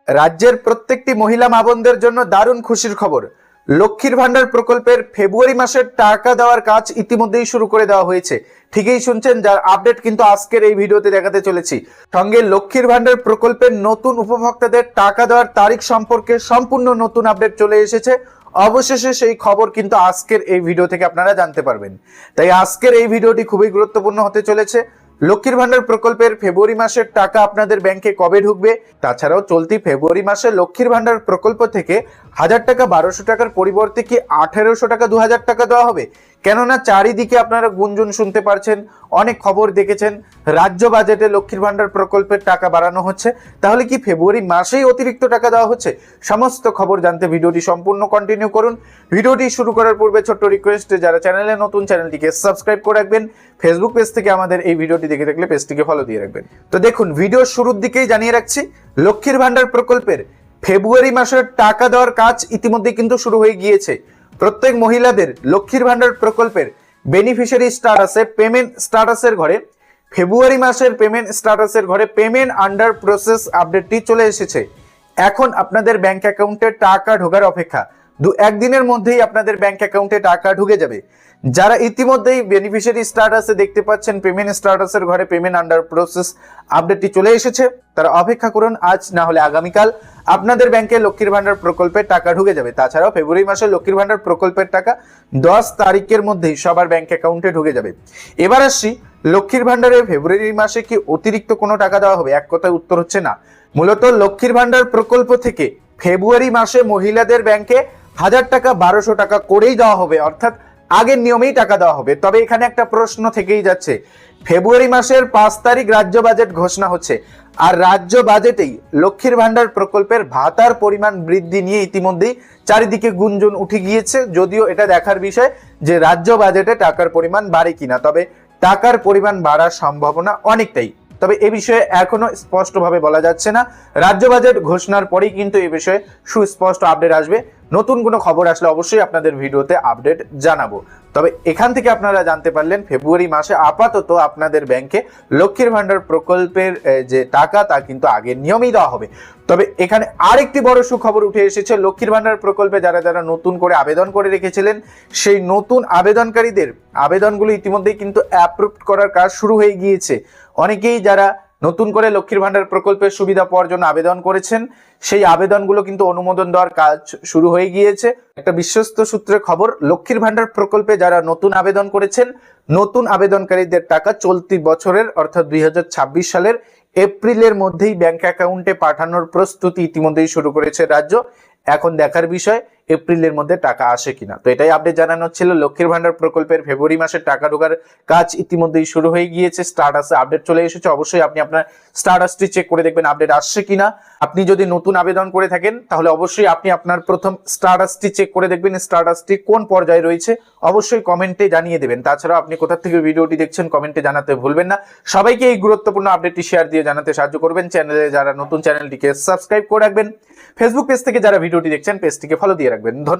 রাজ্যের প্রত্যেকটি মহিলা মা বোনদের জন্য দারুণ খুশির খবর। লক্ষ্মীর ভান্ডার প্রকল্পের ফেব্রুয়ারি মাসের টাকা দেওয়ার কাজ ইতিমধ্যেই শুরু করে দেওয়া হয়েছে। ঠিকই শুনছেন, যার আপডেট কিন্তু আজকের এই ভিডিওতে দেখাতে চলেছি। সঙ্গে লক্ষ্মীর ভান্ডার প্রকল্পের নতুন উপভোক্তাদের টাকা দেওয়ার তারিখ সম্পর্কে সম্পূর্ণ নতুন আপডেট চলে এসেছে। অবশেষে সেই খবর কিন্তু আজকের এই ভিডিও থেকে আপনারা জানতে পারবেন। তাই আজকের এই ভিডিওটি খুবই গুরুত্বপূর্ণ হতে চলেছে। লক্ষ্মীর ভান্ডার প্রকল্পের ফেব্রুয়ারি মাসের টাকা আপনাদের ব্যাংকে কবে ঢুকবে, তাছাড়াও চলতি ফেব্রুয়ারি মাসে লক্ষ্মীর ভান্ডার প্রকল্প থেকে 1000 টাকা 1200 টাকার পরিবর্তে কি 1800 টাকা 2000 টাকা দেওয়া হবে। কেননা চারিদিকে আপনারা গুঞ্জন শুনতে পারছেন, অনেক খবর দেখেছেন রাজ্য বাজেটে লক্ষ্মীর ভান্ডার প্রকল্পের টাকা বাড়ানো হচ্ছে। তাহলে কি ফেব্রুয়ারি মাসেই অতিরিক্ত টাকা দেওয়া হচ্ছে? সমস্ত খবর জানতে ভিডিওটি সম্পূর্ণ কন্টিনিউ করুন। ভিডিওটি শুরু করার পূর্বে ছোট্ট রিকোয়েস্ট, যারা চ্যানেলে নতুন চ্যানেলটিকে সাবস্ক্রাইব করে রাখবেন। ফেসবুক পেজ থেকে আমাদের এই ভিডিওটি দেখে থাকলে পেজটিকে ফলো দিয়ে রাখবেন। তো দেখুন, ভিডিওর শুরুর দিকেই জানিয়ে রাখছি, লক্ষ্মীর ভান্ডার প্রকল্পের ফেব্রুয়ারি মাসের টাকা দেওয়ার কাজ ইতিমধ্যে কিন্তু শুরু হয়ে গিয়েছে। প্রত্যেক মহিলাদের লক্ষ্মীর ভান্ডার প্রকল্পের বেনিফিশিয়ারি স্ট্যাটাসে পেমেন্ট স্ট্যাটাসের ঘরে ফেব্রুয়ারি মাসের পেমেন্ট স্ট্যাটাসের ঘরে পেমেন্ট আন্ডার প্রসেস আপডেটটি চলে এসেছে। এখন আপনাদের ব্যাংক অ্যাকাউন্টে টাকা ঢোকার অপেক্ষা। একদিনের মধ্যেই আপনাদের ব্যাংক অ্যাকাউন্টে টাকা ঢুকে যাবে। যারা ইতিমধ্যেই বেনিফিশিয়ারি স্ট্যাটাসে দেখতে পাচ্ছেন পেমেন্ট স্ট্যাটাসের ঘরে পেমেন্ট আন্ডার প্রসেস আপডেটটি চলে এসেছে, তারা অপেক্ষা করুন। আজ না হলে আগামীকাল আপনাদের ব্যাংকে লক্ষ্মীর ভান্ডার প্রকল্পের টাকা ঢুকে যাবে। তাছাড়াও ফেব্রুয়ারি মাসে লক্ষ্মীর ভান্ডার প্রকল্পের টাকা 10 তারিখের মধ্যেই সবার ব্যাংক অ্যাকাউন্টে ঢুকে যাবে। এবার আসছি, লক্ষ্মীর ভান্ডারে ফেব্রুয়ারি মাসে কি অতিরিক্ত কোনো টাকা দেওয়া হবে? এক কথায় উত্তর হচ্ছে না। মূলত লক্ষ্মীর ভান্ডার প্রকল্প থেকে ফেব্রুয়ারি মাসে মহিলাদের ব্যাংকে 1000 টাকা 1200 টাকা করেই দেওয়া হবে, অর্থাৎ আগের নিয়মেই টাকা দেওয়া হবে। তবে এখানে একটা প্রশ্ন থেকেই যাচ্ছে, ফেব্রুয়ারি মাসের 5 তারিখ রাজ্য বাজেট ঘোষণা হচ্ছে, আর রাজ্য বাজেটেই লক্ষ্মীর ভান্ডার প্রকল্পের ভাতার পরিমাণ বৃদ্ধি নিয়ে ইতিমধ্যেই চারিদিকে গুঞ্জন উঠে গিয়েছে। যদিও এটা দেখার বিষয় যে রাজ্য বাজেটে টাকার পরিমাণ বাড়ে কিনা, তবে টাকার পরিমাণ বাড়ার সম্ভাবনা অনেকটাই। তবে এ বিষয়ে এখনো স্পষ্টভাবে বলা যাচ্ছে না। রাজ্য বাজেট ঘোষণার পরেই কিন্তু এ বিষয়ে সুস্পষ্ট আপডেট আসবে। নতুন কোনো খবর আসলে অবশ্যই আপনাদের ভিডিওতে আপডেট জানাবো। তবে এখান থেকে আপনারা জানতে পারলেন ফেব্রুয়ারি মাসে আপাতত আপনাদের ব্যাংকে লক্ষ্মীর ভান্ডার প্রকল্পের যে টাকা তা কিন্তু আগের নিয়মেই দেওয়া হবে। তবে এখানে আরেকটি বড় সুখবর উঠে এসেছে। লক্ষ্মীর ভান্ডার প্রকল্পে যারা যারা নতুন করে আবেদন করে রেখেছিলেন, সেই নতুন আবেদনকারীদের আবেদনগুলো ইতিমধ্যেই কিন্তু অ্যাপ্রুভ করার কাজ শুরু হয়ে গিয়েছে। অনেকেই যারা নতুন করে লক্ষ্মীর ভান্ডার প্রকল্পের সুবিধা পাওয়ার জন্য আবেদন করেছেন, সেই আবেদনগুলো কিন্তু অনুমোদন দেওয়ার কাজ শুরু হয়ে গিয়েছে। একটা বিশ্বস্ত সূত্রের খবর, লক্ষ্মীর ভান্ডার প্রকল্পে যারা নতুন আবেদন করেছেন, নতুন আবেদনকারীদের টাকা চলতি বছরের অর্থাৎ 2026 সালের এপ্রিলের মধ্যেই ব্যাংক অ্যাকাউন্টে পাঠানোর প্রস্তুতি ইতিমধ্যেই শুরু করেছে রাজ্য। এখন দেখার বিষয় এপ্রিলের মধ্যে টাকা আসে কিনা। তো এটাই আপডেট জানানো ছিল। লক্ষ্মীর ভান্ডার প্রকল্পের ফেব্রুয়ারি মাসের টাকা ঢোকার কাজ ইতিমধ্যেই শুরু হয়ে গিয়েছে। স্ট্যাটাসে আপডেট চলে এসেছে। অবশ্যই আপনি আপনার স্ট্যাটাসটি চেক করে দেখবেন আপডেট আসছে কিনা। আপনি যদি নতুন আবেদন করে থাকেন তাহলে অবশ্যই আপনি আপনার প্রথম স্ট্যাটাসটি চেক করে দেখবেন স্ট্যাটাসটি কোন পর্যায়ে রয়েছে, অবশ্যই কমেন্টে জানিয়ে দেবেন। তাছাড়া আপনি কোথা থেকে ভিডিওটি দেখছেন কমেন্টে জানাতে ভুলবেন না। সবাইকে এই গুরুত্বপূর্ণ আপডেটটি শেয়ার দিয়ে জানাতে সাহায্য করবেন। চ্যানেলে যারা নতুন, চ্যানেলটিকে সাবস্ক্রাইব করে রাখবেন। ফেসবুক পেজ থেকে যারা ভিডিওটি দেখছেন পেজটিকে ফলো দিয়ে রাখবেন। ধন্যবাদ।